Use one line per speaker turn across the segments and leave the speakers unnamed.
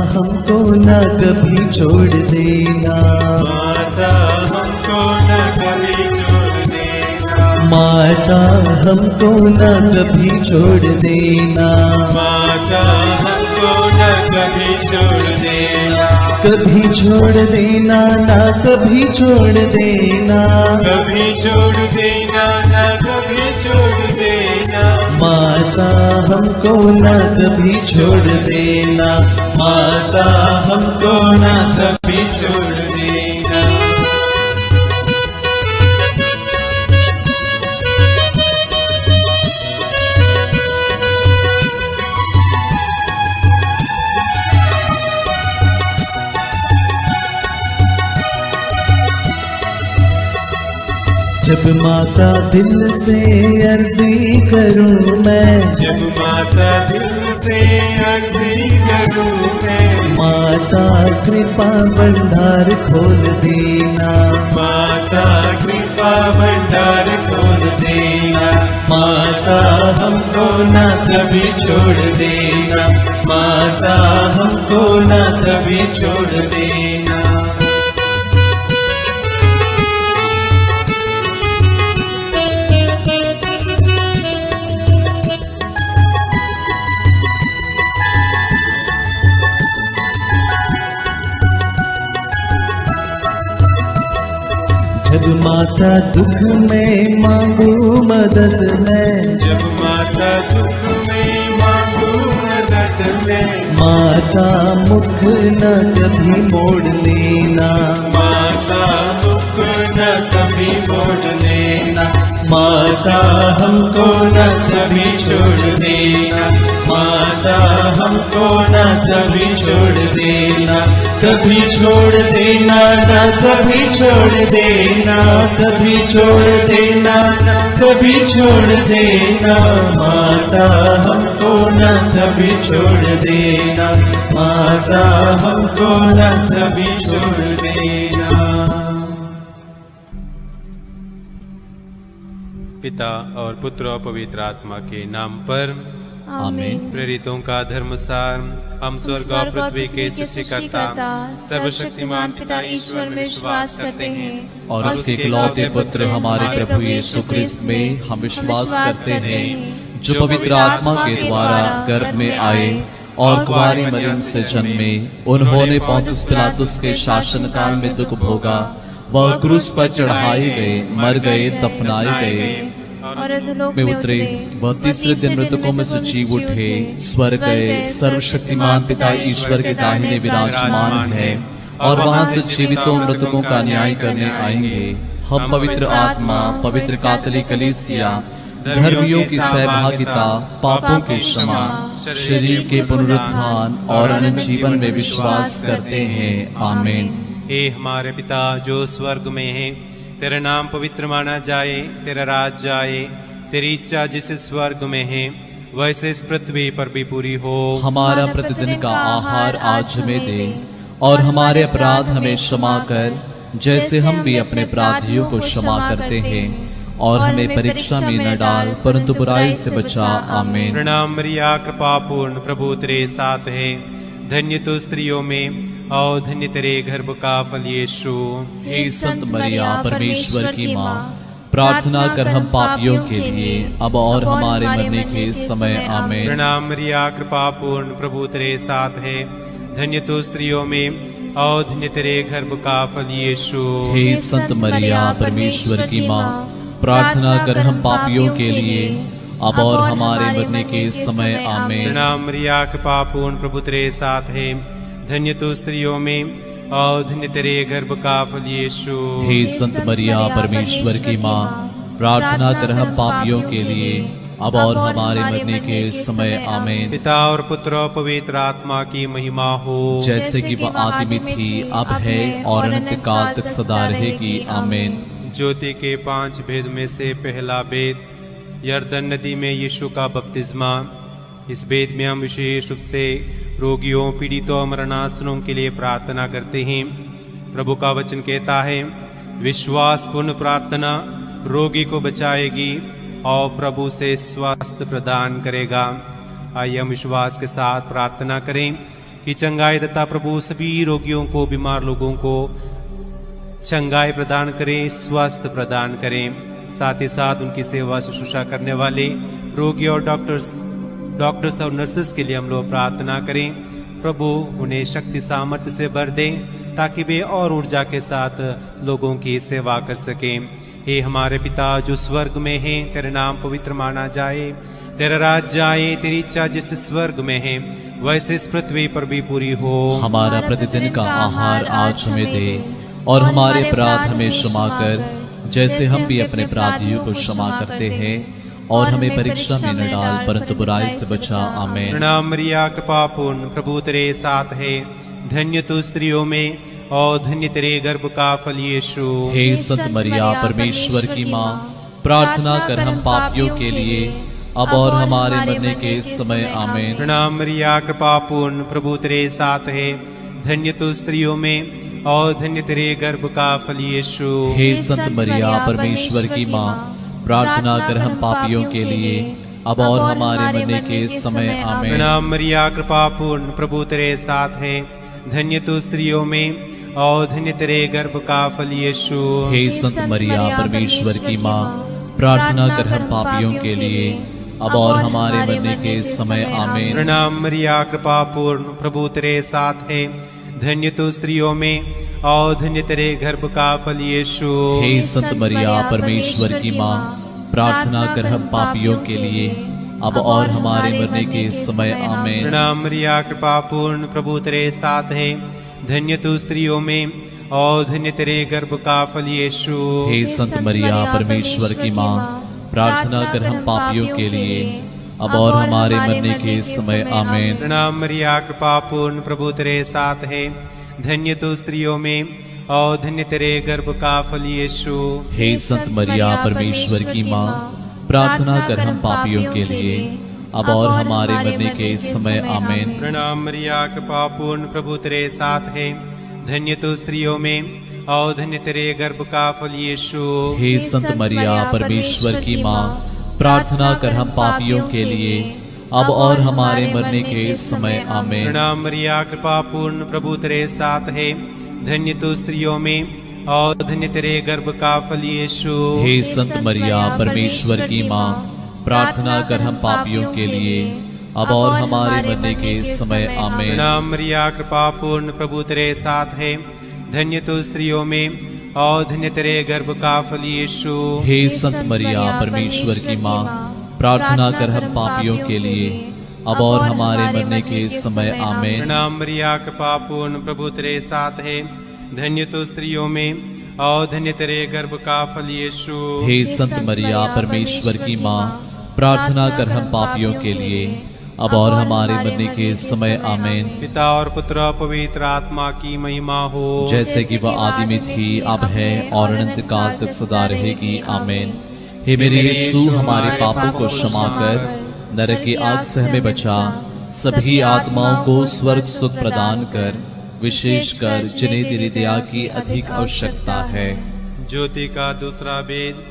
हमको न कभी छोड़ देना,
माता हमको न कभी छोड़ देना,
माता हमको न कभी छोड़ देना,
माता हमको न कभी छोड़ देना,
कभी छोड़ देना ना कभी छोड़ देना,
कभी छोड़ देना न कभी छोड़ देना,
माता हमको न कभी छोड़ देना,
माता हमको न कभी छोड़ देना।
जब माता दिल से अर्जी करूं मैं,
जब माता दिल से अर्जी करूं मैं,
माता कृपा भंडार खोल देना,
माता कृपा भंडार खोल देना, माता हमको न कभी छोड़ देना, माता हमको न कभी छोड़ देना।
जब माता दुख में मांगू मदद मैं,
जब माता दुख में मांगू मदद में,
माता मुख न कभी मोड़ लेना,
माता मुख न कभी मोड़ लेना, माता हमको न कभी छोड़ देना, माता हमको न कभी छोड़ देना, कभी छोड़ देना न कभी छोड़ देना, कभी छोड़ देना न कभी छोड़ देना, माता हमको न कभी छोड़ देना, माता हमको न कभी छोड़ देना। पिता और पुत्र और पवित्र आत्मा के नाम पर
आमीन।
प्रेरितों का धर्मसार। हम स्वर्ग और पृथ्वी के सृष्टिकर्ता सर्वशक्तिमान पिता ईश्वर में विश्वास करते हैं
और उसके इकलौते पुत्र हमारे प्रभु यीशु क्रिस्त में हम विश्वास करते हैं, जो पवित्र आत्मा के द्वारा गर्भ में आए और कुंवारी मरियम से जन्मे। उन्होंने पोंतुस पिलातुस के शासन काल में दुख भोगा, वह क्रूस पर चढ़ाए गए, मर गए, दफनाए गए
और अधोलोक
में उतरे। वह तीसरे दिन मृतकों में से जी उठे, स्वर्ग गए, सर्वशक्तिमान पिता ईश्वर के दाहिने विराजमान है और वहां से जीवितों मृतकों का न्याय करने आएंगे। हम पवित्र आत्मा, पवित्र कैथोलिक कलीसिया, धर्मियों की सहभागिता, पापों के क्षमा, शरीर के पुनरुत्थान और अनंत जीवन में विश्वास करते हैं। आमीन।
हे हमारे पिता जो स्वर्ग में है, तेरा नाम पवित्र माना जाए, तेरा राज्य आए, तेरी इच्छा जैसे स्वर्ग में है वैसे इस पृथ्वी पर भी पूरी हो।
हमारा प्रतिदिन का आहार आज हमें दे और हमारे अपराध हमें क्षमा कर, जैसे हम भी अपने अपराधियों को क्षमा करते हैं, और हमें परीक्षा में न डाल परंतु बुराई से बचा। आमीन।
प्रणाम मरिया, कृपा पूर्ण, प्रभु तेरे साथ है, धन्य तो स्त्रियों में और धन्य तेरे गर्भ का फल यीशु।
हे संत मरिया परमेश्वर की माँ, प्रार्थना कर हम पापियों के लिए अब और हमारे मरने के समय। आमीन।
प्रणाम मरिया, कृपा पूर्ण, प्रभु तेरे साथ है, धन्य तो स्त्रियों में और धन्य तेरे गर्भ का फल यीशु।
हे संत मरिया परमेश्वर की माँ, प्रार्थना कर हम पापियों के लिए अब और हमारे मरने के समय। आमीन।
प्रणाम मरिया, कृपा पूर्ण, प्रभु तेरे साथ है, धन्य तो स्त्रियों में और धन्य तेरे गर्भ का फल यीशु।
हे संत मरिया परमेश्वर की माँ, प्रार्थना कर हम पापियों के लिए अब और हमारे मरने के समय। आमीन।
पिता और पुत्र और पवित्र आत्मा की महिमा हो,
जैसे कि वह आदि में थी, अब है और अनंत काल तक सदा रहेगी। आमीन।
ज्योति के 5 भेद में से पहला भेद यरदन नदी में यीशु का बपतिस्मा। इस भेद में हम विशेष रूप से रोगियों, पीड़ितों और मरणासनों के लिए प्रार्थना करते हैं। प्रभु का वचन कहता है, विश्वासपूर्ण प्रार्थना रोगी को बचाएगी और प्रभु से स्वास्थ्य प्रदान करेगा। आइए हम विश्वास के साथ प्रार्थना करें। कि चंगाई तथा प्रभु सभी रोगियों को, बीमार लोगों को चंगाई प्रदान करें, स्वास्थ्य प्रदान करें। साथ ही साथ उनकी सेवा शुश्रूषा करने वाले रोगी और डॉक्टर्स और नर्सेस के लिए हम लोग प्रार्थना करें। प्रभु उन्हें शक्ति सामर्थ्य से भर दें ताकि वे और ऊर्जा के साथ लोगों की सेवा कर सकें। हे हमारे पिता जो स्वर्ग में है, तेरा नाम पवित्र माना जाए, तेरा राज्य आए, तेरी इच्छा जैसे स्वर्ग में है वैसे इस पृथ्वी पर भी पूरी हो।
हमारा प्रतिदिन का आहार आज हमें दे, और हमारे अपराध हमें क्षमा कर जैसे हम भी अपने अपराधियों को क्षमा करते हैं, और हमें परीक्षा में न डाल परंतु बुराई से बचा। आमीन।
प्रणाम मरिया, कृपा पूर्ण, प्रभु तेरे साथ है, धन्य तू स्त्रियों में और धन्य तेरे गर्भ का फल यीशु।
हे संत मरिया परमेश्वर की माँ, प्रार्थना कर हम पापियों के लिए अब और हमारे मरने के समय। आमीन।
प्रणाम मरिया, कृपा पूर्ण, प्रभु तेरे साथ है, धन्य तू स्त्रियों में और धन्य तेरे गर्भ का फल यीशु।
हे संत मरिया परमेश्वर की माँ, प्रार्थना कर हम पापियों के लिए अब और हमारे मरने के समय। आमीन।
प्रणाम मरिया, कृपा पूर्ण, प्रभु तेरे साथ है, धन्य तू स्त्रियों में और धन्य तेरे गर्भ का फल यीशु।
हे संत मरिया परमेश्वर की माँ, प्रार्थना कर हम पापियों के लिए अब और हमारे मरने के समय। आमीन।
प्रणाम मरिया, कृपा पूर्ण, प्रभु तेरे साथ है, धन्य तू स्त्रियों में और धन्य तेरे गर्भ का फल यीशु।
हे संत मरिया परमेश्वर की माँ, प्रार्थना कर हम पापियों के लिए अब और हमारे मरने के समय। आमीन।
प्रणाम मरिया, कृपा पूर्ण, प्रभु तेरे साथ है, धन्य तू स्त्रियों में और धन्य तेरे गर्भ का फल यीशु।
हे संत मरिया परमेश्वर की माँ, प्रार्थना कर हम पापियों के लिए अब और हमारे मरने के समय। आमीन।
प्रणाम मरिया, कृपा पूर्ण, प्रभु तेरे साथ है, धन्य तू स्त्रियों में और धन्य तेरे गर्भ का फल यीशु।
हे संत मरिया परमेश्वर की माँ, प्रार्थना कर हम पापियों के लिए अब और हमारे मरने के समय। आमीन।
प्रणाम मरिया, कृपा पूर्ण, प्रभु तेरे साथ है, धन्य तू स्त्रियों में और धन्य तेरे गर्भ का फल यीशु।
हे संत मरिया परमेश्वर की माँ, प्रार्थना कर हम पापियों के लिए अब और हमारे मरने के समय। आमीन।
प्रणाम मरिया, कृपा पूर्ण, प्रभु तेरे साथ है, धन्य तू स्त्रियों में और धन्य तेरे गर्भ का फल यीशु।
हे संत मरिया परमेश्वर की माँ, प्रार्थना कर हम पापियों के लिए अब और हमारे मरने के समय। आमीन।
प्रणाम मरिया, कृपा पूर्ण, प्रभु तेरे साथ है, धन्य तू स्त्रियों में और धन्य तेरे गर्भ का फल यीशु।
हे संत मरिया परमेश्वर की माँ, प्रार्थना कर हम पापियों के लिए अब और हमारे मरने के समय। आमीन।
प्रणाम मरिया, कृपा पूर्ण, प्रभु तेरे साथ है, धन्य तू स्त्रियों में और धन्य तेरे गर्भ का फल यीशु।
हे संत मरिया परमेश्वर की माँ, प्रार्थना कर हम पापियों के लिए अब और हमारे मरने के समय। आमीन।
पिता और पुत्र और पवित्र आत्मा की महिमा हो,
जैसे कि वह आदि में थी, अब है और अनंत काल तक सदा रहेगी। आमीन। हे मेरे यीशु, हमारे पापों को क्षमा कर नरक की आग से हमें बचा, सभी आत्माओं को स्वर्ग सुख प्रदान कर, विशेषकर जिन्हें तेरी दया की अधिक आवश्यकता है।
ज्योति का दूसरा भेद,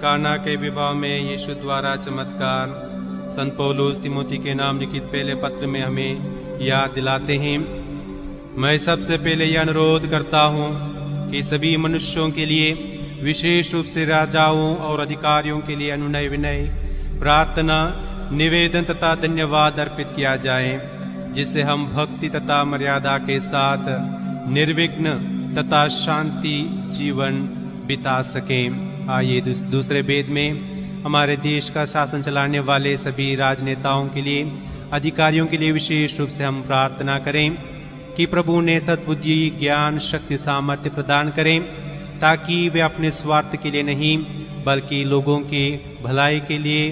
काना के विवाह में यीशु द्वारा चमत्कार। संत पौलुस तिमोथी के नाम लिखित पहले पत्र में हमें याद दिलाते हैं, मैं सबसे पहले यह अनुरोध करता हूँ कि सभी मनुष्यों के लिए, विशेष रूप से राजाओं और अधिकारियों के लिए अनुनय विनय, प्रार्थना, निवेदन तथा धन्यवाद अर्पित किया जाए, जिससे हम भक्ति तथा मर्यादा के साथ निर्विघ्न तथा शांति जीवन बिता सकें। आइए दूसरे भेद में हमारे देश का शासन चलाने वाले सभी राजनेताओं के लिए, अधिकारियों के लिए विशेष रूप से हम प्रार्थना करें कि प्रभु ने सद्बुद्धि, ज्ञान, शक्ति, सामर्थ्य प्रदान करें, ताकि वे अपने स्वार्थ के लिए नहीं बल्कि लोगों की भलाई के लिए,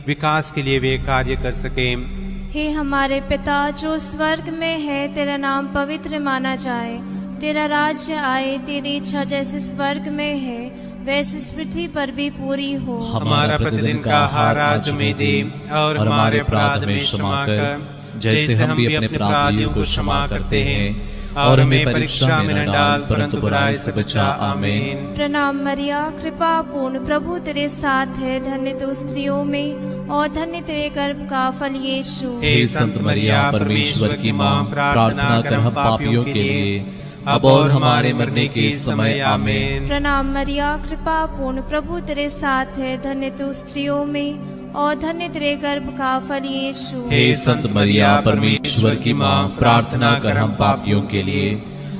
विकास के लिए वे कार्य कर सकें।
हे हमारे पिता जो स्वर्ग में है, तेरा नाम पवित्र माना जाए, तेरा राज्य आए, तेरी इच्छा जैसे स्वर्ग में है वैसे इस पृथ्वी पर भी पूरी हो।
हमारा प्रतिदिन का आहार आज हमें दे, और हमारे अपराध में क्षमा कर जैसे हम भी अपने अपराधियों को क्षमा करते हैं, और हमें परीक्षा में न डाल परंतु बुराई से बचा। आमीन।
प्रणाम मरिया, कृपा पूर्ण, प्रभु तेरे साथ है, धन्य तू स्त्रियों में और धन्य तेरे गर्भ का फल यीशु।
हे संत मरिया परमेश्वर की माँ, प्रार्थना कर हम पापियों के लिए अब और हमारे मरने के समय। आमीन।
प्रणाम मरिया, कृपा पूर्ण, प्रभु तेरे साथ है, धन्य तू स्त्रियों में और धन्य तेरे गर्भ का फल यीशु।
हे संत मरिया परमेश्वर की माँ, प्रार्थना कर हम पापियों के लिए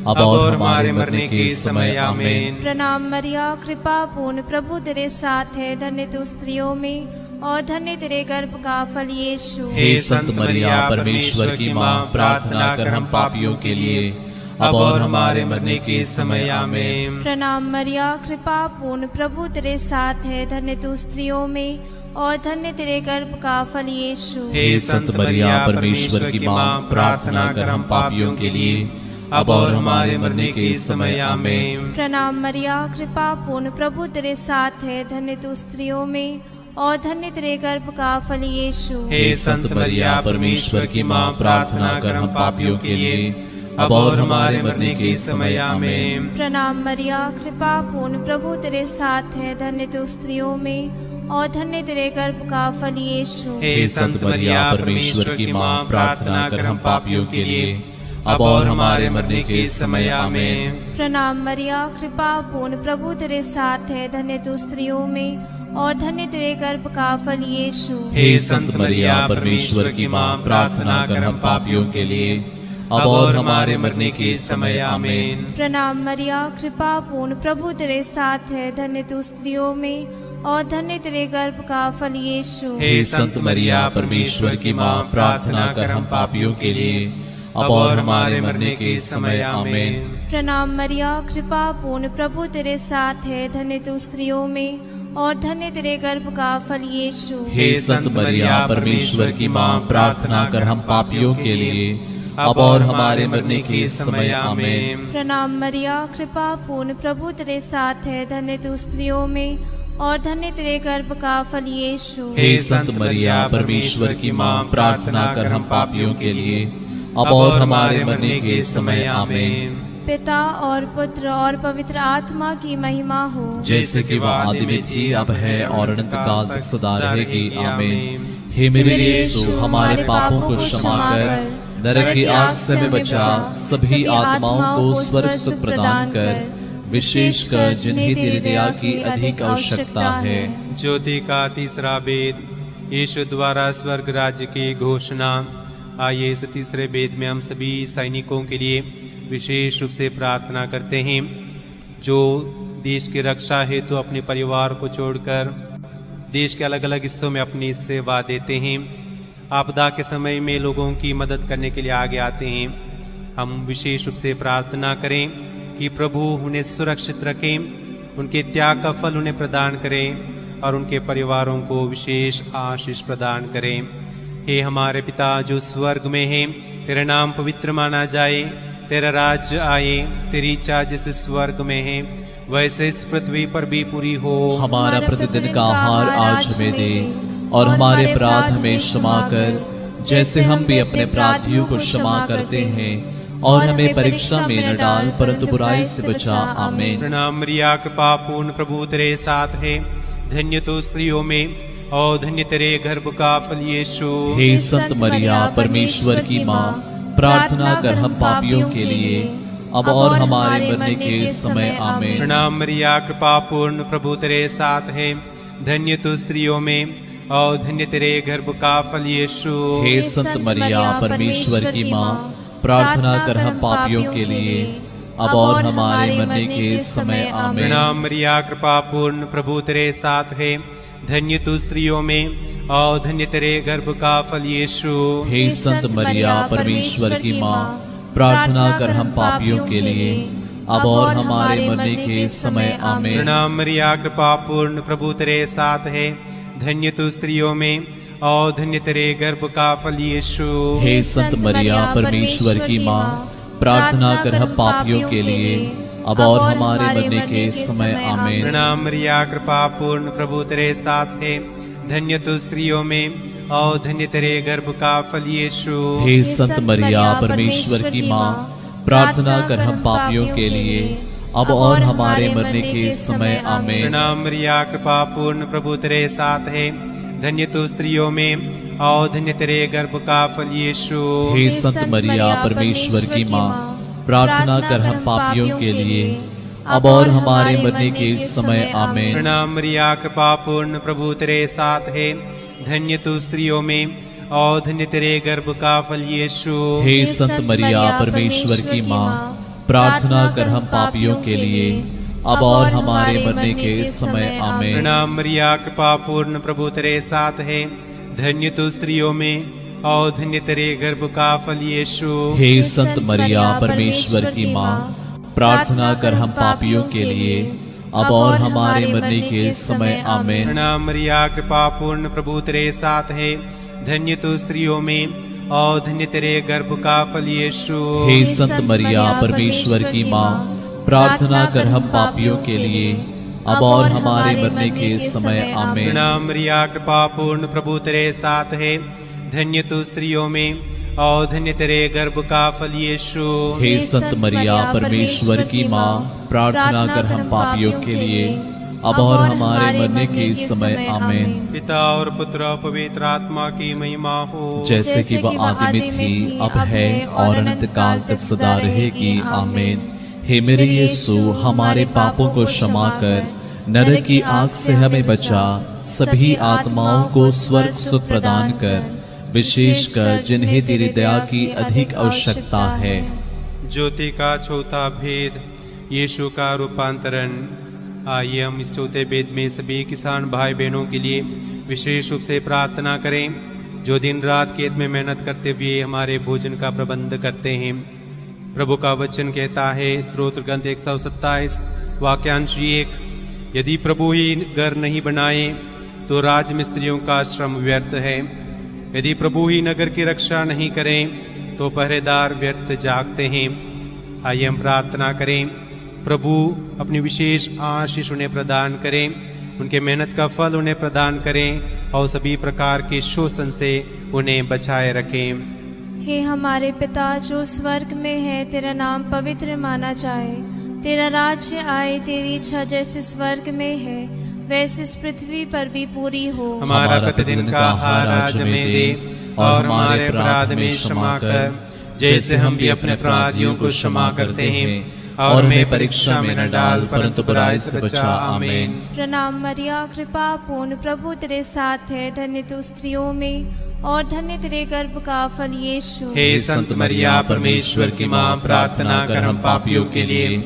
अब और हमारे मरने के समय। आमीन।
प्रणाम मरिया, कृपा पूर्ण, प्रभु तेरे साथ है, धन्य तू स्त्रियों में और धन्य तेरे गर्भ का फल यीशु।
हे संत मरिया परमेश्वर की माँ, प्रार्थना कर हम पापियों के लिए अब और हमारे मरने के समय। आमीन।
प्रणाम मरिया, कृपा पूर्ण, प्रभु तेरे साथ है, धन्य तू स्त्रियों में और धन्य तेरे गर्भ का फल यीशु।
हे संत मरिया परमेश्वर की माँ, प्रार्थना कर हम पापियों के लिए अब और हमारे मरने के समय। आमीन।
प्रणाम मरिया, कृपा पूर्ण, प्रभु तेरे साथ है, धन्य तू स्त्रियों में और धन्य तेरे गर्भ का फल यीशु।
हे संत मरिया परमेश्वर की माँ, प्रार्थना कर हम पापियों के लिए अब और हमारे मरने के समय। आमीन।
प्रणाम मरिया, कृपा पूर्ण, प्रभु तेरे साथ है, धन्य तू स्त्रियों में और धन्य तेरे गर्भ का फल यीशु।
हे संत मरिया परमेश्वर की माँ, प्रार्थना कर हम पापियों के लिए अब और हमारे मरने के समय। आमीन।
प्रणाम मरिया, कृपा पूर्ण, प्रभु तेरे साथ है, धन्य तू स्त्रियों में और धन्य तेरे गर्भ का फल यीशु।
हे संत मरिया परमेश्वर की माँ, प्रार्थना कर हम पापियों के लिए अब और हमारे मरने के समय। आमीन।
प्रणाम मरिया, कृपा पूर्ण, प्रभु तेरे साथ है, धन्य तू स्त्रियों में और धन्य तेरे गर्भ का फल यीशु।
हे संत मरिया परमेश्वर की माँ, प्रार्थना कर हम पापियों के लिए अब और हमारे मरने के समय। आमीन।
प्रणाम मरिया, कृपा पूर्ण, प्रभु तेरे साथ है, धन्य तू स्त्रियों में और धन्य तेरे गर्भ का फल यीशु।
हे संत मरिया परमेश्वर की माँ, प्रार्थना कर हम पापियों के लिए अब और हमारे मरने के समय। आमीन।
प्रणाम मरिया, कृपा पूर्ण, प्रभु तेरे साथ है, धन्य तू स्त्रियों में और धन्य तेरे गर्भ का फल यीशु।
हे संत मरिया परमेश्वर की माँ, प्रार्थना कर हम पापियों के लिए अब और हमारे मरने के समय। आमीन।
पिता और पुत्र और पवित्र आत्मा की महिमा हो,
जैसे कि वह आदि में थी, अब है और अनंत काल तक सदा रहेगी। आमीन। हे मेरे यीशु, हमारे पापों को क्षमा कर, नरक की आग से हमें बचा, सभी आत्माओं को स्वर्ग सुख प्रदान कर, विशेषकर जिन्हें तेरी दया की अधिक आवश्यकता है।
ज्योति का तीसरा भेद, यीशु द्वारा स्वर्ग राज्य की घोषणा। आइए इस तीसरे भेद में हम सभी सैनिकों के लिए विशेष रूप से प्रार्थना करते हैं, जो देश की रक्षा हेतु तो अपने परिवार को छोड़कर देश के अलग अलग हिस्सों में अपनी सेवा देते हैं। आपदा के समय में लोगों की मदद करने के लिए आगे आते हैं। हम विशेष रूप से प्रार्थना करें कि प्रभु उन्हें सुरक्षित रखें, उनके त्याग का फल उन्हें प्रदान करें और उनके परिवारों को विशेष आशीष प्रदान करें। हे हमारे पिता जो स्वर्ग में है, तेरा नाम पवित्र माना जाए, तेरा राज्य आए, तेरी इच्छा जैसे स्वर्ग में है वैसे इस पृथ्वी पर भी पूरी हो।
हमारा प्रतिदिन का आहार आज हमें दे और हमारे अपराध हमें क्षमा कर, जैसे हम भी अपने अपराधियों को क्षमा करते हैं, और हमें परीक्षा में न डाल परंतु बुराई से बचा। आमीन।
प्रणाम मरिया, कृपा पूर्ण, प्रभु तेरे साथ है, धन्य तो स्त्रियों में और धन्य तेरे गर्भ का फल यीशु।
हे संत मरिया परमेश्वर की माँ, प्रार्थना कर हम पापियों के लिए अब और हमारे मरने के समय। आमीन।
प्रणाम मरिया, कृपा पूर्ण, प्रभु तेरे साथ है, धन्य तो स्त्रियों में और धन्य तेरे गर्भ का फल यीशु।
हे संत मरिया परमेश्वर की माँ, प्रार्थना कर हम पापियों के लिए अब और हमारे मरने के समय। आमीन।
प्रणाम मरिया, कृपा पूर्ण, प्रभु तेरे साथ है, धन्य तू स्त्रियों में और धन्य तेरे गर्भ का फल यीशु।
हे संत मरिया परमेश्वर की माँ, प्रार्थना कर हम पापियों के लिए अब और हमारे मरने के समय। आमीन।
प्रणाम मरिया, कृपा पूर्ण, प्रभु तेरे साथ है, धन्य तू स्त्रियों में और धन्य तेरे गर्भ का फल यीशु।
हे संत मरिया परमेश्वर की माँ, प्रार्थना कर हम पापियों के लिए अब और हमारे मरने के समय। आमीन।
प्रणाम मरिया, कृपा पूर्ण, प्रभु तेरे साथ है, धन्य तू स्त्रियों में और धन्य तेरे गर्भ का फल यीशु।
हे संत मरिया परमेश्वर की माँ, प्रार्थना कर हम पापियों के लिए अब और हमारे मरने के समय आमीन।
प्रणाम मरिया, कृपा पूर्ण, प्रभु तेरे साथ है। धन्य तू स्त्रियों में और धन्य तेरे गर्भ का फल यीशु।
हे संत मरिया, परमेश्वर की माँ, प्रार्थना कर हम पापियों के लिए अब और हमारे मरने के समय आमीन।
प्रणाम मरिया, कृपा पूर्ण, प्रभु तेरे साथ है। धन्य तू स्त्रियों में और धन्य तेरे गर्भ का फल यीशु।
हे संत मरिया, परमेश्वर की माँ, प्रार्थना कर हम पापियों के लिए अब और हमारे मरने के समय आमीन।
प्रणाम मरिया, कृपा पूर्ण, प्रभु तेरे साथ है। धन्य तू स्त्रियों में और धन्य तेरे गर्भ का फल यीशु।
हे संत मरिया, परमेश्वर की माँ, प्रार्थना कर हम पापियों के लिए अब और हमारे मरने के समय आमीन।
प्रणाम मरिया, कृपा पूर्ण, प्रभु तेरे साथ है। धन्य तू स्त्रियों में और धन्य तेरे गर्भ का फल यीशु।
हे संत मरिया, परमेश्वर की माँ, प्रार्थना कर हम पापियों के लिए अब और हमारे मरने के समय आमीन।
प्रणाम मरिया, कृपा पूर्ण, प्रभु तेरे साथ है। धन्य तू स्त्रियों में और धन्य तेरे गर्भ का फल यीशु।
हे संत मरिया, परमेश्वर की माँ, प्रार्थना कर हम पापियों के लिए अब और हमारे मरने के समय आमीन।
पिता और पुत्र और पवित्र आत्मा की महिमा हो,
जैसे कि वह आदि में थी, अब है और अनंत काल तक सदा रहेगी आमीन। हे मेरे यीशु, हमारे पापों को क्षमा कर, नरक की आग से हमें बचा, सभी आत्माओं को स्वर्ग सुख प्रदान कर, विशेषकर जिन्हें तेरी दया की अधिक आवश्यकता है।
ज्योति का चौथा भेद, यीशु का रूपांतरण। आइए हम इस चौथे भेद में सभी किसान भाई बहनों के लिए विशेष रूप से प्रार्थना करें, जो दिन रात खेत में मेहनत करते हुए हमारे भोजन का प्रबंध करते हैं। प्रभु का वचन कहता है, स्तोत्र ग्रंथ 127 वाक्यांश 1, यदि प्रभु ही घर नहीं बनाए तो राजमिस्त्रियों का श्रम व्यर्थ है। यदि प्रभु ही नगर की रक्षा नहीं करें तो पहरेदार व्यर्थ जागते हैं। आइए हम प्रार्थना करें, प्रभु अपनी विशेष आशीष उन्हें प्रदान करें, उनके मेहनत का फल उन्हें प्रदान करें और सभी प्रकार के शोषण से उन्हें बचाए रखें।
हे हमारे पिता जो स्वर्ग में है, तेरा नाम पवित्र माना जाए, तेरा राज्य आए, तेरी इच्छा जैसे स्वर्ग में है वैसे इस पृथ्वी पर भी पूरी हो।
हमारा प्रतिदिन का आहार आज हमें दे और हमारे अपराध में क्षमा कर, जैसे हम भी अपने अपराधियों को क्षमा करते हैं, और हमें परीक्षा में न डाल परंतु बुराई से बचा। आमीन।
प्रणाम मरिया, कृपा पूर्ण, प्रभु तेरे साथ है। धन्य तू स्त्रियों में और धन्य तेरे गर्भ का फल यीशु।
हे संत मरिया, परमेश्वर की माँ, प्रार्थना कर हम पापियों के लिए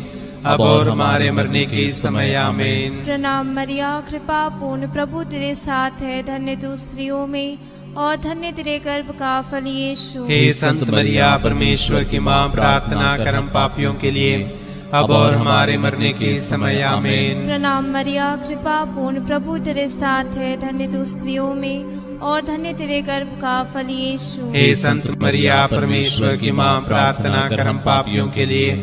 अब और हमारे मरने के समय। आमीन।
प्रणाम मरिया, कृपा पूर्ण, प्रभु तेरे साथ है। धन्य तू स्त्रियों में और धन्य तेरे गर्भ का फल यीशु।
हे संत मरिया, परमेश्वर की माँ, प्रार्थना कर हम पापियों के लिए अब और हमारे मरने के समय। आमीन।
प्रणाम मरिया, कृपा पूर्ण, प्रभु तेरे साथ है। धन्य तू स्त्रियों में और धन्य तेरे गर्भ का फल यीशु।
हे संत मरिया, परमेश्वर की माँ, प्रार्थना कर हम पापियों के लिए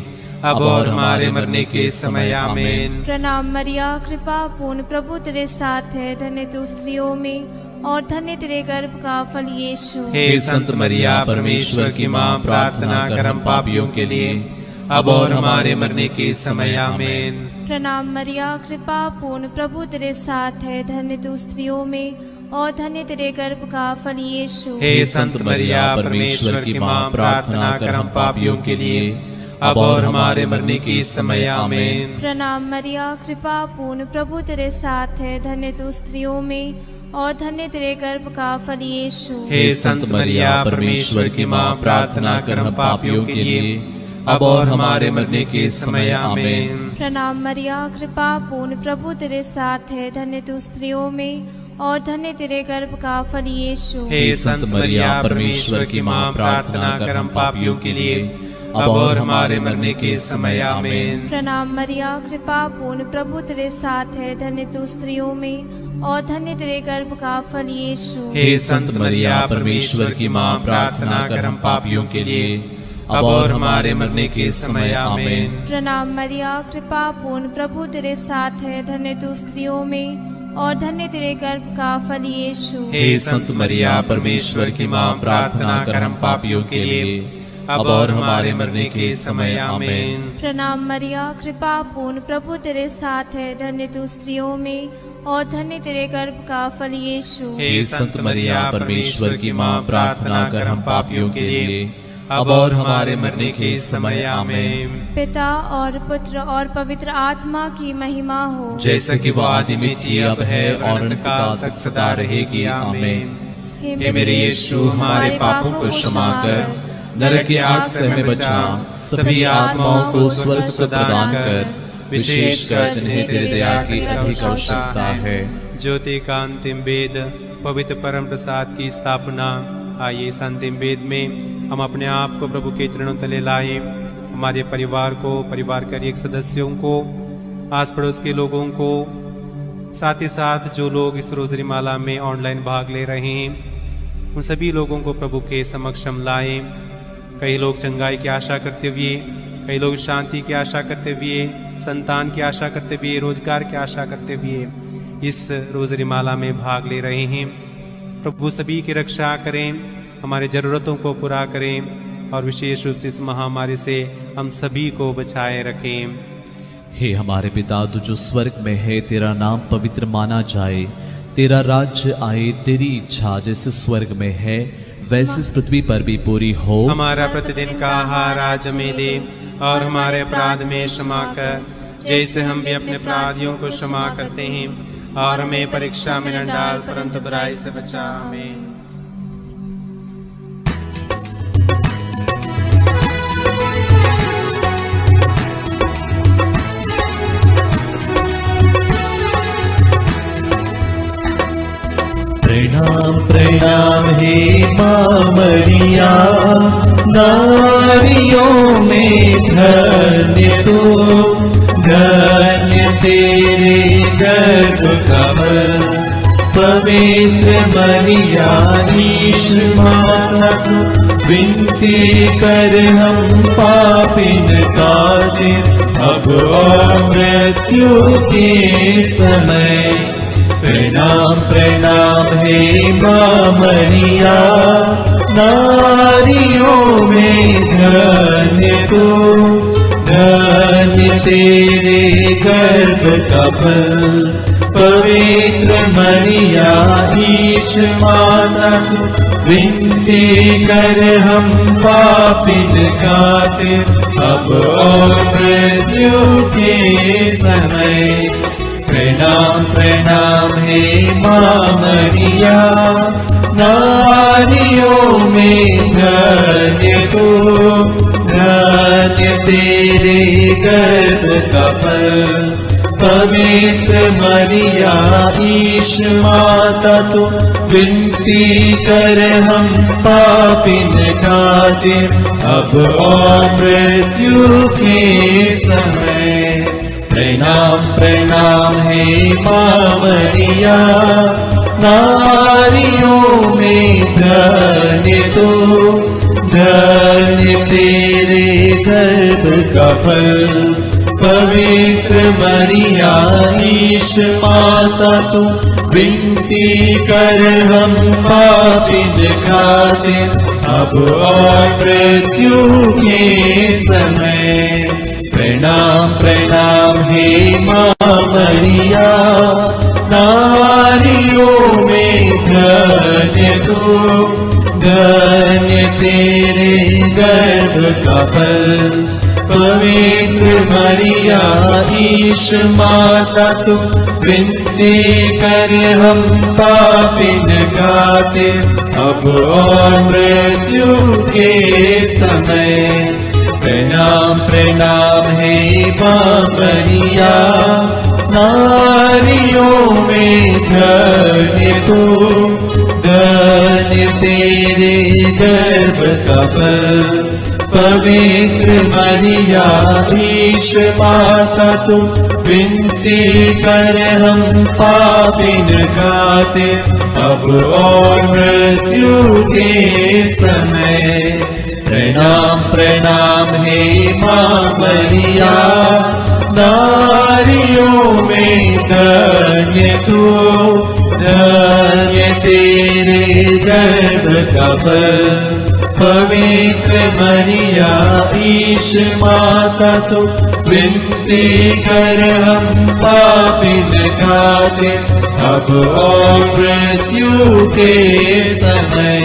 अब और हमारे मरने के समय। आमीन।
प्रणाम मरिया, कृपा पूर्ण, प्रभु तेरे साथ है। धन्य तू स्त्रियों में और धन्य तेरे गर्भ का फल यीशु।
हे संत मरिया, परमेश्वर की माँ, प्रार्थना कर हम पापियों के लिए अब और हमारे मरने के समय। आमीन।
प्रणाम मरिया, कृपा पूर्ण, प्रभु तेरे साथ है। धन्य तू स्त्रियों में और धन्य तेरे गर्भ का फल यीशु।
हे संत मरिया, परमेश्वर की माँ, प्रार्थना कर हम पापियों के लिए अब और हमारे मरने के समय। आमीन।
प्रणाम मरिया, कृपा पूर्ण, प्रभु तेरे साथ है। धन्य तू स्त्रियों में और धन्य तेरे गर्भ का फल यीशु।
हे संत मरिया, परमेश्वर की माँ, प्रार्थना कर हम पापियों के लिए अब और हमारे मरने के समय। आमीन।
प्रणाम मरिया, कृपा पूर्ण, प्रभु तेरे साथ है। धन्य तू स्त्रियों में और धन्य तेरे गर्भ का फल यीशु।
हे संत मरिया, परमेश्वर की माँ, प्रार्थना कर हम पापियों के लिए अब और हमारे मरने के समय। आमीन।
प्रणाम मरिया, कृपा पूर्ण, प्रभु तेरे साथ है। धन्य तू स्त्रियों में और धन्य तेरे गर्भ का फल यीशु।
हे संत मरिया, परमेश्वर की माँ, प्रार्थना कर हम पापियों के लिए अब और हमारे मरने के समय। आमीन।
प्रणाम मरिया, कृपा पूर्ण, प्रभु तेरे साथ है। धन्य तू स्त्रियों में और धन्य तेरे गर्भ का फल यीशु।
हे संत मरिया, परमेश्वर की माँ, प्रार्थना कर हम पापियों के लिए
अब और हमारे मरने के समय आमीन।
प्रणाम मरिया, कृपा पूर्ण, प्रभु तेरे साथ है, धन्य तू स्त्रियों में और धन्य तेरे गर्भ का फल यीशु।
हे संत मरिया, परमेश्वर की माँ, प्रार्थना कर हम पापियों के लिए अब और हमारे मरने के समय आमीन।
पिता और पुत्र और पवित्र आत्मा की महिमा हो,
जैसे कि वो आदि में थी, अब है और अनंतकाल तक सदा रहेगी आमीन। हे मेरे यीशु, हमारे पापों को क्षमा कर, नरक की आग से हमें बचा, सभी आत्माओं को स्वर्ग सुख प्रदान कर, विशेषकर जिन्हें तेरी दया की अधिक आवश्यकता है।
ज्योति का अंतिम वेद, पवित्र परम प्रसाद की स्थापना। आइए इस अंतिम वेद में हम अपने आप को प्रभु के चरणों तले लाए, हमारे परिवार को, परिवार के एक सदस्यों को, आस पड़ोस के लोगों को, साथ ही साथ जो लोग इस रोजरी माला में ऑनलाइन भाग ले रहे हैं, उन सभी लोगों को प्रभु के समक्ष हम लाए। कई लोग चंगाई की आशा करते हुए, कई लोग शांति की आशा करते हुए, संतान की आशा करते हुए, रोजगार की आशा करते हुए इस रोजरी माला में भाग ले रहे हैं। प्रभु सभी की रक्षा करें, हमारे ज़रूरतों को पूरा करें और विशेष रूप से इस महामारी से हम सभी को बचाए रखें।
हे हमारे पिता, तू जो स्वर्ग में है, तेरा नाम पवित्र माना जाए, तेरा राज्य आए, तेरी इच्छा जैसे स्वर्ग में है वैसे इस पृथ्वी पर भी पूरी हो।
हमारा प्रतिदिन का आहार आज हमें दे और हमारे अपराध में क्षमा कर, जैसे हम भी अपने अपराधियों को क्षमा करते हैं, और हमें परीक्षा में न डाल, परंतु बुराई से बचा। आमीन।
प्रणाम प्रणाम हे माँ मरिया, नारियों में धन्य तू, धन्य तेरे गर्भ का फल। पवित्र मरिया ईश माता तू, विनती कर हम पापिन ताते, अब और मृत्यु के समय। प्रणाम प्रणाम हे माँ मरिया, नारियों में धन्य तू, धन्य तेरे गर्भ का फल। पवित्र मरिया ईश माता तू, विनती कर हम पापिन खाते, अब और मृत्यु के समय। प्रणाम प्रणाम हे माँ मरिया, नारियों में धन्य तू, धन्य तेरे गर्भ का फल। पवित्र मरिया ईश माता तू, विनती कर हम पापिन खातिर, अब और मृत्यु के समय। प्रणाम प्रणाम हे माँ मरिया, नारियों में धन्य तू, धन्य तेरे गर्भ का फल। पवित्र मरिया ईश माता तू, विनती कर हम पापिन खातिर, अब और मृत्यु के समय। प्रणाम प्रणाम हे माँ मरिया, नारियों में धन्य तू, धन्य तेरे गर्भ का फल। पवित्र मरिया ईश माता तू, विनती कर हम पापिन खातिर, अब और मृत्यु के समय। प्रणाम प्रणाम हे माँ मरिया, नारियों में धन्य तू, धन्य तेरे गर्भ का फल। पवित्र मरिया ईश माता तू, विनती कर हम पापिन खातिर, अब और मृत्यु के समय। प्रणाम प्रणाम हे माँ मरिया, नारियों में धन्य तू, धन्य तेरे गर्भ का फल। पवित्र मरिया ईश माता तू विनती कर हम पापिन खातिर अब और मृत्यु के समय।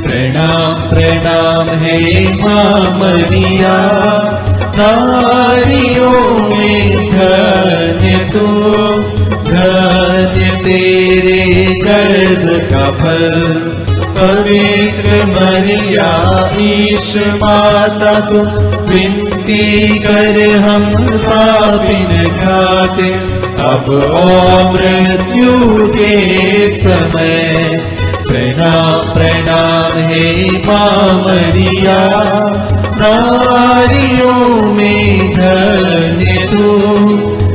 प्रणाम प्रणाम हे मां मरिया, नारियों में धन्य तू, धन्य तेरे गर्भ का फल। पवित्र मरिया ईश माता तू विनती कर हम पापिन खातिर अब और मृत्यु के समय। प्रणाम प्रणाम हे मां मरिया, नारियों में धन्य तू,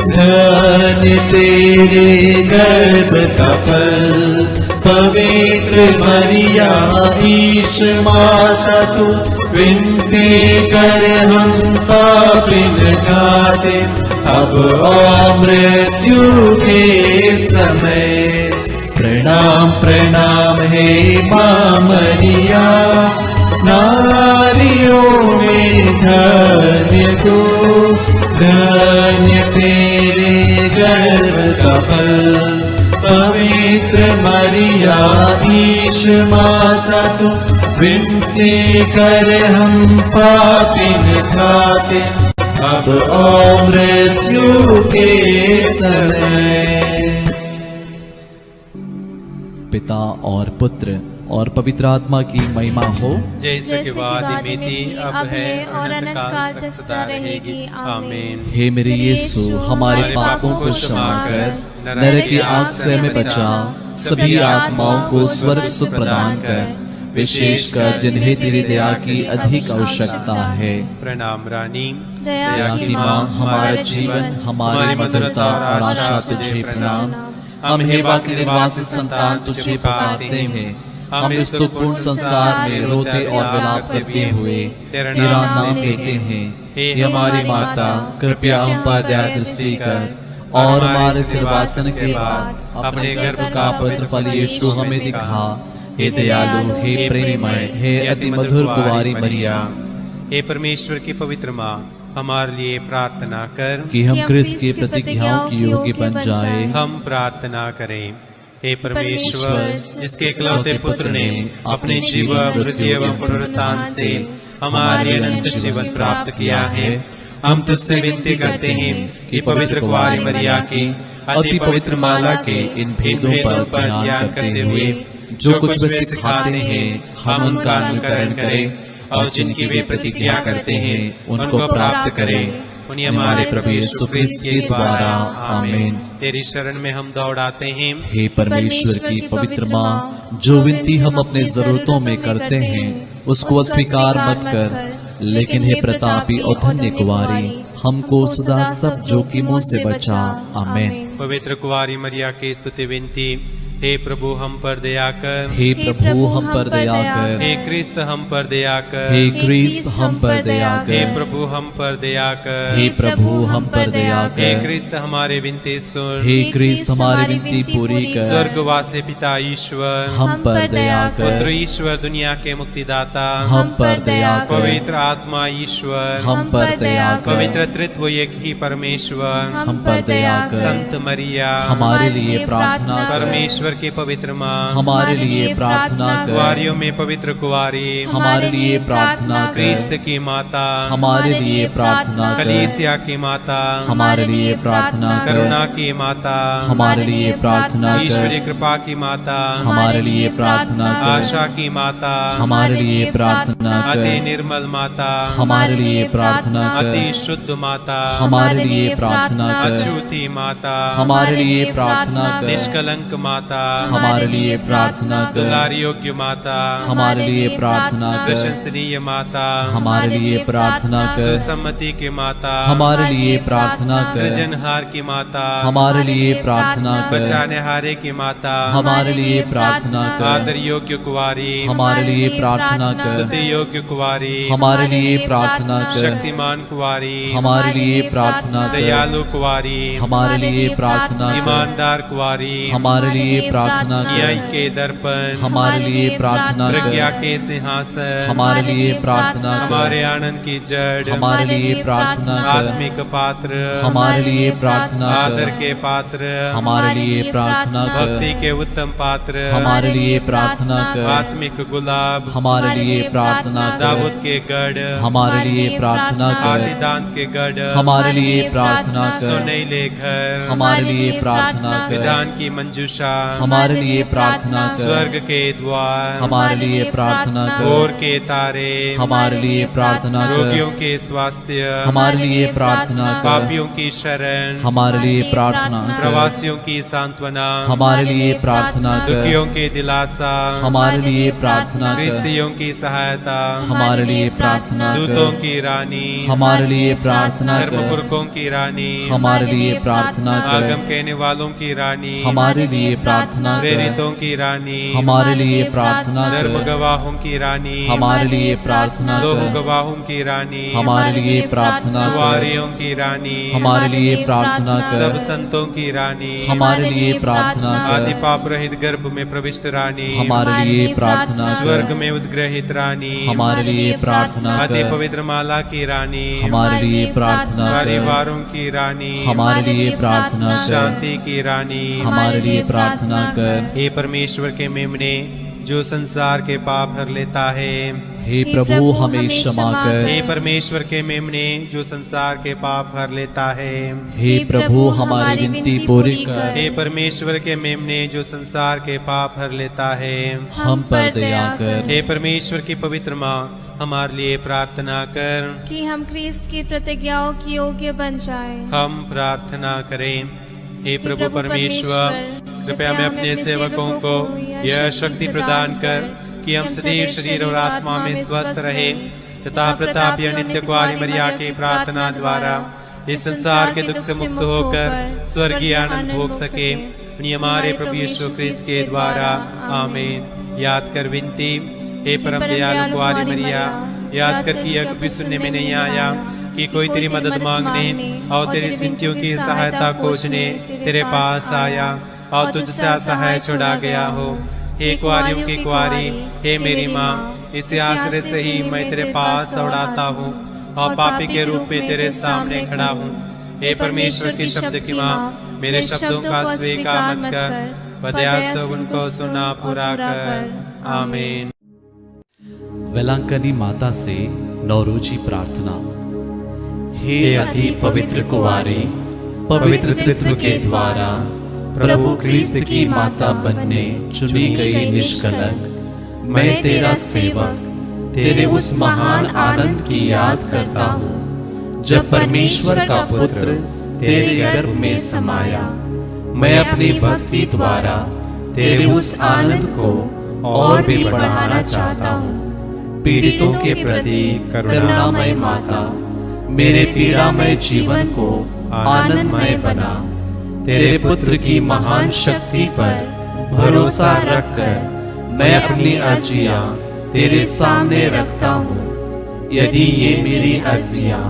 धन्य तेरे गर्भ का फल। पवित्र मरिया ईश माता तू विनती कर हम पापिन खातिर अब और मृत्यु के समय। प्रणाम प्रणाम हे मां मरिया, नारियों में धन्य तू, धन्य तेरे गर्भ का फल। पवित्र मरिया ईश माता तू विनती कर हम पापिन खातिर अब और मृत्यु के समय।
पिता और पुत्र और पवित्र आत्मा की महिमा हो,
जैसे कि वादी में थी अब है और अनंत काल तक सदा रहेगी। आमीन।
हे मेरे यीशु, हमारे पापों को क्षमा कर नरक की आग से हमें बचा, सभी आत्माओं को स्वर्ग सुख प्रदान कर, विशेषकर जिन्हें तेरी दया की अधिक आवश्यकता है।
प्रणाम रानी,
दया की माँ, हमारा जीवन, हमारी मधुरता और आशा तुझे प्रणाम। हम हेवा के निवासी संतान तुझे पुकारते हैं, हम इस दुखपूर्ण संसार में रोते और विलाप करते हुए तेरा नाम लेते हैं। हे हमारी माता, कृपया हम पर दया दृष्टि कर और हमारे सिरवासन के बाद अपने गर्भ का पवित्र फल यीशु हमें दिखा। हे दयालु, हे प्रेममय, हे अति मधुर कुंवारी मरिया।
हे परमेश्वर की पवित्र माँ, हमारे लिए प्रार्थना कर
कि हम क्रिस्त की प्रतिज्ञाओं की योग्य बन जाए।
हम प्रार्थना करें। हे परमेश्वर, जिसके इकलौते पुत्र ने अपने जीवन, मृत्यु एवं पुनरुत्थान से हमारे अनंत जीवन प्राप्त किया है, हम तुझसे विनती करते हैं कि पवित्र कुंवारी मरिया की अति पवित्र माला के इन भेदों पर ध्यान करते हुए जो कुछ वे सिखाते हैं हम उनका अनुकरण करें और जिनकी वे प्रतिज्ञा करते हैं उनको प्राप्त करें। उन्हें हमारे प्रभु यीशु क्रिस्त के द्वारा। आमीन। तेरी शरण में हम दौड़ाते हैं।
हे परमेश्वर की पवित्र माँ, जो विनती हम अपने जरूरतों में करते हैं उसको अस्वीकार मत कर, लेकिन हे प्रतापी और धन्य कुंवारी, हमको सदा सब जोखिमों से बचा। आमीन।
पवित्र कुंवारी मरिया की स्तुति विनती। हे प्रभु हम पर दया कर।
हे प्रभु हम पर दया कर।
हे क्रिस्त हम पर दया कर।
हे क्रिस्त हम पर दया कर।
हे प्रभु हम पर दया कर।
हे प्रभु हम पर दया कर।
हे क्रिस्त हमारे विनती सुन।
हे क्रिस्त हमारी विनती पूरी कर।
स्वर्गवासी पिता ईश्वर
हम पर दया कर।
पुत्र ईश्वर दुनिया के मुक्तिदाता
हम पर दया कर।
पवित्र आत्मा ईश्वर
हम पर दया कर।
पवित्र त्रित्व एक ही परमेश्वर
हम पर दया कर।
संत मरिया
हमारे लिए प्रार्थना कर।
परमेश्वर की पवित्र माँ
हमारे लिए प्रार्थना कर।
कुंवारियों में पवित्र कुंवारी
हमारे लिए प्रार्थना कर।
क्रिस्त की माता
हमारे लिए प्रार्थना कर।
कलीसिया की माता
हमारे लिए प्रार्थना कर।
करुणा की माता
हमारे लिए प्रार्थना कर।
ईश्वरीय कृपा की माता
हमारे लिए प्रार्थना कर।
आशा की माता
हमारे लिए प्रार्थना कर।
अति निर्मल माता
हमारे लिए प्रार्थना कर।
अति शुद्ध माता
हमारे लिए प्रार्थना कर।
अछूती माता
हमारे लिए प्रार्थना कर।
निष्कलंक माता
हमारे लिए प्रार्थना कर।
दुलारी योग्य माता
हमारे लिए प्रार्थना कर।
प्रशंसनीय माता
हमारे लिए प्रार्थना कर।
सुसम्मति की माता
हमारे लिए प्रार्थना कर।
सृजनहार की माता
हमारे लिए प्रार्थना कर।
बचाने हारे की माता
हमारे लिए प्रार्थना कर।
आदर योग्य कुंवारी
हमारे लिए प्रार्थना कर।
स्तुति योग्य कुंवारी
हमारे लिए प्रार्थना कर।
शक्तिमान कुंवारी
हमारे लिए प्रार्थना कर।
दयालु कुंवारी
हमारे लिए प्रार्थना कर।
ईमानदार कुंवारी
हमारे लिए प्रार्थना
न्याय
कर।
के दर्पण,
हमारे लिए प्रार्थना
प्रज्ञा
कर।
के सिंहासन,
हमारे लिए प्रार्थना
हमारे
कर।
आनंद की जड़,
हमारे लिए प्रार्थना कर।
आत्मिक पात्र,
हमारे लिए प्रार्थना
आदर
कर।
के पात्र,
हमारे लिए प्रार्थना
भक्ति
कर।
के उत्तम पात्र,
हमारे लिए प्रार्थना कर।
आत्मिक गुलाब,
हमारे लिए प्रार्थना कर।
दाऊद के गढ़,
हमारे लिए प्रार्थना कर।
आदिदान के गढ़,
हमारे लिए प्रार्थना कर।
सुनैले घर,
हमारे लिए प्रार्थना कर।
विधान की मंजूषा,
हमारे लिए प्रार्थना कर।
स्वर्ग के द्वार,
हमारे लिए प्रार्थना
भोर
कर।
के तारे,
हमारे लिए प्रार्थना
रोगियों
कर।
के स्वास्थ्य,
हमारे लिए प्रार्थना कर।
पापियों की शरण,
हमारे लिए प्रार्थना कर।
प्रवासियों की सांत्वना,
हमारे लिए प्रार्थना
दुखियों
कर।
के दिलासा,
हमारे लिए प्रार्थना कर।
गृहस्थियों की सहायता,
हमारे लिए प्रार्थना
दूतों
कर।
की रानी,
हमारे लिए प्रार्थना कर।
धर्मपुरखों की रानी,
हमारे लिए प्रार्थना
आगम
कर।
कहने वालों की रानी,
हमारे लिए प्रार्थना कर।
प्रेरितों की रानी,
हमारे लिए प्रार्थना
धर्म
कर।
गवाहों की रानी,
हमारे लिए प्रार्थना
लोक
कर।
गवाहों की रानी,
हमारे लिए प्रार्थना कर।
कुंवारियों की रानी,
हमारे लिए प्रार्थना
सब
कर।
संतों की रानी,
हमारे लिए प्रार्थना
आदि
कर।
पाप रहित गर्भ में प्रविष्ट रानी,
हमारे लिए प्रार्थना
स्वर्ग
कर।
में उद्ग्रहित रानी,
हमारे लिए प्रार्थना
अति
कर।
पवित्र माला की रानी,
हमारे लिए प्रार्थना कर।
परिवारों की रानी,
हमारे लिए प्रार्थना कर।
शांति की रानी,
हमारे लिए प्रार्थना कर।
हे परमेश्वर के मेमने जो संसार के पाप हर लेता है,
हे प्रभु हमें क्षमा कर।
हे परमेश्वर के मेमने जो संसार के पाप हर लेता है,
हे प्रभु हमारी विनती पूरी कर।
हे परमेश्वर के मेमने जो संसार के पाप हर लेता है,
हम पर दया कर।
हे परमेश्वर की पवित्र माँ हमारे लिए प्रार्थना कर।
कि हम ख्रिस्त की प्रतिज्ञाओं की योग्य बन जाएं।
हम प्रार्थना करें। हे प्रभु परमेश्वर, कृपया मैं अपने सेवकों को यह शक्ति प्रदान कर कि हम सदैव शरीर और आत्मा में स्वस्थ रहे तथा प्रतापी नित्य कुंवारी मरिया की प्रार्थना द्वारा इस संसार के दुख से मुक्त होकर स्वर्गीय आनंद भोग सके। उन्हीं हमारे प्रभु यीशु क्रिस्त के द्वारा आमीन। याद कर विनती। हे परम दयालु कुंवारी मरिया, याद कर कि यह कभी सुनने में नहीं आया कि कोई तेरी मदद मांगने और तेरी विनतियों की सहायता खोजने तेरे पास आया और तुझसे असहाय छुड़ा गया हो। हे कुंवारियों की कुंवारी, हे मेरी माँ, इसी आश्रय से ही मैं तेरे पास दौड़ाता हूँ और पापी के रूप में तेरे सामने खड़ा हूँ। हे परमेश्वर के शब्द की माँ, मेरे शब्दों का स्वीकार मत कर, पदयास उनको सुना पूरा कर। आमीन।
वेलांकनी माता से नौरोजी प्रार्थना। हे अति पवित्र कुंवारी, पवित्र त्रित्व के द्वारा प्रभु क्रिस्त की माता बनने चुनी गई निष्कलंक मैं तेरा सेवक तेरे उस महान आनंद की याद करता हूँ जब परमेश्वर का पुत्र तेरे गर्भ में समाया। मैं अपनी भक्ति द्वारा तेरे उस आनंद को और भी बढ़ाना चाहता हूँ। पीड़ितों के प्रति करुणामय माता, मेरे पीड़ामय जीवन को आनंदमय बना। तेरे पुत्र की महान शक्ति पर भरोसा रखकर मैं अपनी अर्जियां तेरे सामने रखता हूँ। यदि ये मेरी अर्जियां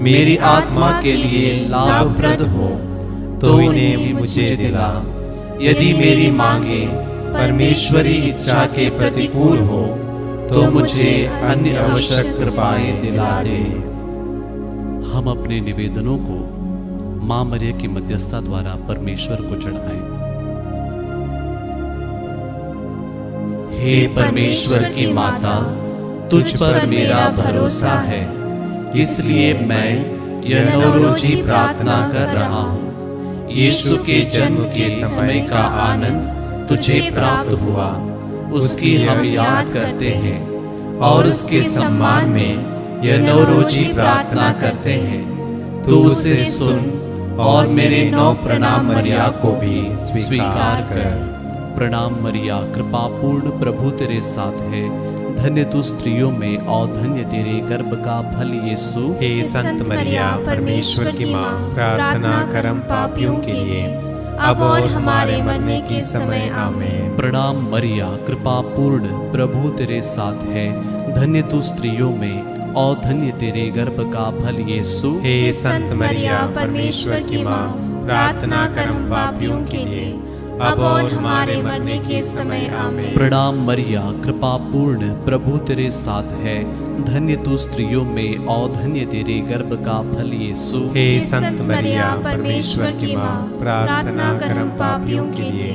मेरी आत्मा के लिए लाभप्रद हो तो इन्हें मुझे दिला। यदि मेरी मांगे परमेश्वरी इच्छा के प्रतिकूल हो तो मुझे अन्य आवश्यक कृपाएं दिला दे। हम अपने निवेदनों को मां मरिया की मध्यस्थता द्वारा परमेश्वर को चढ़ाएं। हे परमेश्वर की माता, तुझ पर मेरा भरोसा है, इसलिए मैं यह नौरोजी प्रार्थना कर रहा हूँ। यीशु के जन्म के समय का आनंद तुझे प्राप्त हुआ, उसकी हम याद करते हैं और उसके सम्मान में यह नौरोजी प्रार्थना करते हैं। तू उसे सुन और मेरे 9 प्रणाम मरिया को भी स्वीकार कर। प्रणाम मरिया, कृपा पूर्ण प्रभु तेरे साथ है, धन्य तू स्त्रियों में और धन्य तेरे गर्भ का फल यीशु।
हे संत मरिया, परमेश्वर की माँ, प्रार्थना कर हम पापियों के लिए अब और हमारे मरने के समय आमीन।
प्रणाम मरिया, कृपा पूर्ण प्रभु तेरे साथ है, धन्य तू स्त्रियों में और धन्य तेरे गर्भ का फल यीशु।
हे संत मरिया, परमेश्वर की माँ, प्रार्थना कर हम पापियों के लिए
अब और हमारे मरने के समय आमीन।
प्रणाम मरिया, कृपा पूर्ण, प्रभु तेरे साथ है। धन्य तू स्त्रियों में और धन्य तेरे गर्भ का फल यीशु।
हे संत मरिया, परमेश्वर की माँ, प्रार्थना कर हम पापियों के लिए,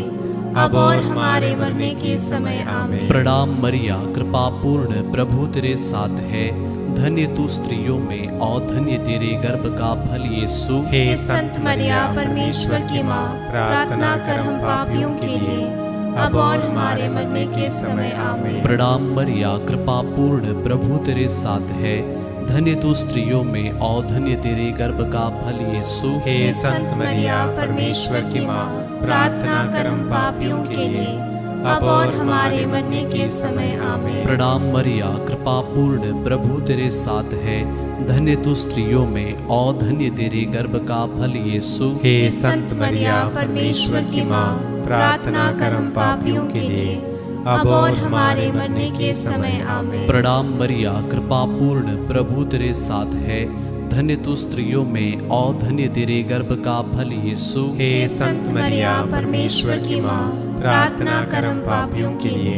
अब और हमारे मरने के समय आमीन।
प्रणाम मरिया, कृपा पूर्ण, प्रभु तेरे साथ है। धन्य तू स्त्रियों में और धन्य तेरे गर्भ का फल यीशु।
हे
संत मरिया, परमेश्वर की माँ, प्रार्थना कर हम पापियों के लिए, अब और हमारे मरने के समय आमीन।
प्रणाम मरिया, कृपा पूर्ण, प्रभु तेरे साथ है। धन्य तू स्त्रियों में और धन्य तेरे गर्भ का फल यीशु।
हे संत मरिया, परमेश्वर की माँ, प्रार्थना कर हम पापियों के लिए, अब और हमारे मरने के समय आमीन।
प्रणाम मरिया, कृपा पूर्ण, प्रभु तेरे साथ है। धन्य तू स्त्रियों में और धन्य तेरे गर्भ का फल यीशु।
हे संत मरिया, परमेश्वर की माँ, प्रार्थना कर हम पापियों के लिए, अब और हमारे मरने के समय आमीन।
प्रणाम मरिया, कृपा पूर्ण, प्रभु तेरे साथ है। धन्य तू स्त्रियों में और धन्य तेरे गर्भ का फल यीशु।
हे संत मरिया, परमेश्वर की माँ, प्रार्थना कर हम पापियों के लिए,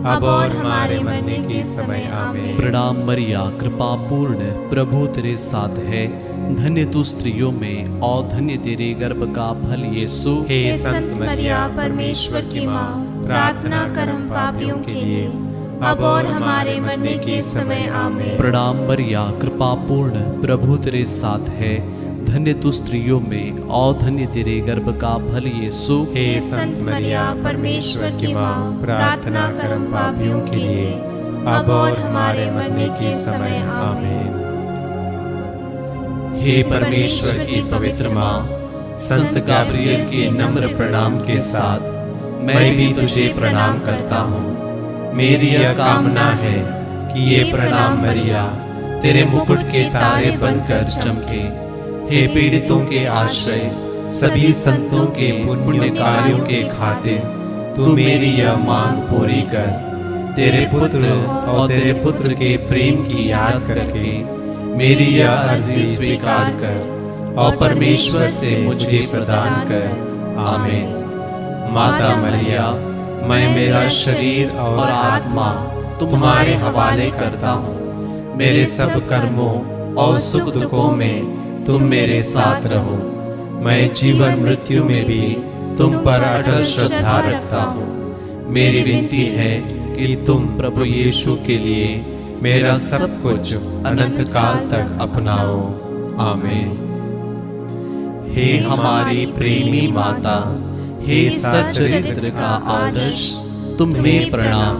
अब और हमारे मरने के समय आमीन।
प्रणाम मरिया, कृपा पूर्ण, प्रभु तेरे साथ है। धन्य तू स्त्रियों में और धन्य तेरे गर्भ का फल यीशु।
हे संत मरिया, परमेश्वर की माँ, प्रार्थना कर हम पापियों के लिए, अब और हमारे मरने के समय आमीन।
प्रणाम मरिया, कृपा पूर्ण, प्रभु तेरे साथ है। धन्य तू स्त्रियों में और धन्य तेरे गर्भ का फल यीशु।
हे संत मरिया, परमेश्वर की माँ, प्रार्थना कर हम पापियों के लिए, अब और हमारे मरने के समय आमीन।
हे परमेश्वर की पवित्र माँ, संत गैब्रियल के नम्र प्रणाम के साथ मैं भी तुझे प्रणाम करता हूँ। मेरी यह कामना है कि ये प्रणाम मरिया तेरे मुकुट के तारे बनकर चमके। हे पीड़ितों के आश्रय, सभी संतों के पुण्य कार्यों के खातिर तू मेरी यह मांग पूरी कर। तेरे पुत्र और तेरे पुत्र के प्रेम की याद करके मेरी यह अर्जी स्वीकार कर और परमेश्वर से मुझे प्रदान कर। आमीन। माता मरिया, मैं मेरा शरीर और आत्मा तुम्हारे हवाले करता हूँ। मेरे सब कर्मों और सुख दुखों में तुम मेरे साथ रहो। मैं जीवन मृत्यु में भी तुम पर अटल श्रद्धा रखता हूँ। मेरी विनती है कि तुम प्रभु यीशु के लिए मेरा सब कुछ अनंत काल तक अपनाओ। आमीन। हे हमारी प्रेमी माता, हे सच्चरित्र का आदर्श, तुम्हें प्रणाम।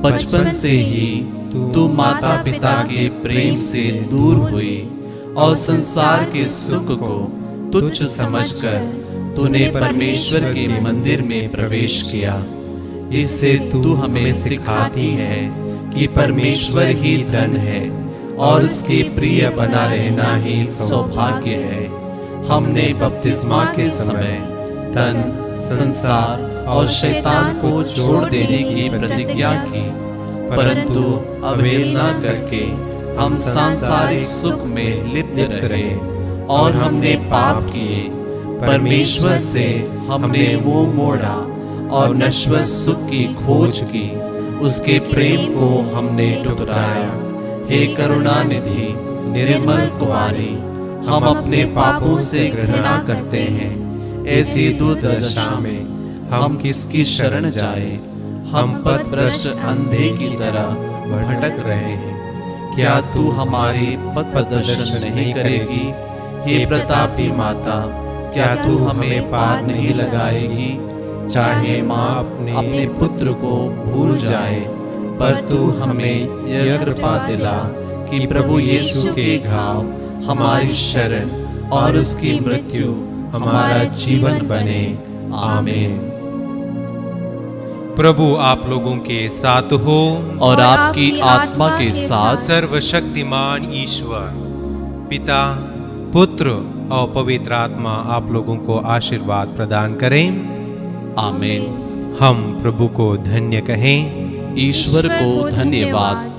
बचपन से ही तू माता पिता के प्रेम से दूर हुई और संसार के सुख को तुच्छ समझकर तूने परमेश्वर के मंदिर में प्रवेश किया। इससे तू हमें सिखाती है कि परमेश्वर ही धन है और उसके प्रिय बना रहना ही सौभाग्य है। हमने बपतिस्मा के समय तन, संसार और शैतान को छोड़ देने की प्रतिज्ञा की, परंतु अवहेलना करके हम सांसारिक सुख में लिप्त रहे और हमने पाप किए। परमेश्वर से हमने मुंह मोड़ा और नश्वर सुख की खोज की। उसके प्रेम को हमने ठुकराया। हे करुणा निधि निर्मल कुमारी, हम अपने पापों से घृणा करते हैं। ऐसी दुर्दशा में हम किसकी शरण जाए? हम पथभ्रष्ट अंधे की तरह भटक रहे हैं। क्या तू हमारे पथ प्रदर्शन नहीं करेगी? हे प्रतापी माता, क्या तू हमें पार नहीं लगाएगी? चाहे माँ अपने पुत्र को भूल जाए, पर तू हमें यह कृपा दिला कि प्रभु यीशु के घाव हमारी शरण और उसकी मृत्यु हमारा जीवन बने। आमीन।
प्रभु आप लोगों के साथ हो
और आपकी आत्मा के साथ।
सर्वशक्तिमान ईश्वर पिता, पुत्र और पवित्र आत्मा आप लोगों को आशीर्वाद प्रदान करें।
आमीन।
हम प्रभु को धन्य कहें।
ईश्वर को धन्यवाद।